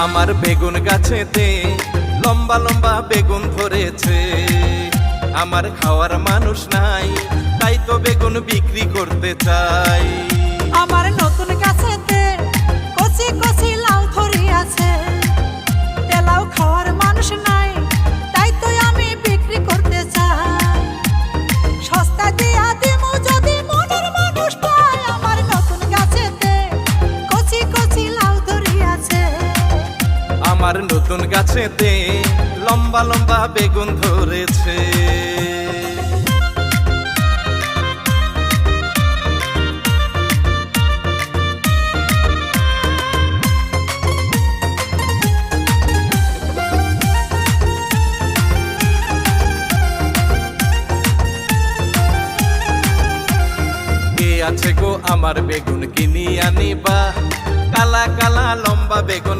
আমার বেগুন গাছেতে লম্বা লম্বা বেগুন ধরেছে, আমার খাওয়ার মানুষ নাই, তাই তো বেগুন বিক্রি করতে চাই। আমার নতুন গাছেতে কচি কচি লাউ ধরিয়াছে, লাউ খাওয়ার মানুষ নাই, তাই তো আমি বিক্রি করতে চাই। সস্তা দিয়া দিমু যদি মনের মানুষ পায়, আমার নতুন গাছেতে কচি কচি লাউ ধরিয়াছে। আমার নতুন গাছেতে লম্বা লম্বা বেগুন ধরেছে। আছে গো আমার বেগুন কিনি আনিবা, কালা কালা লম্বা বেগুন।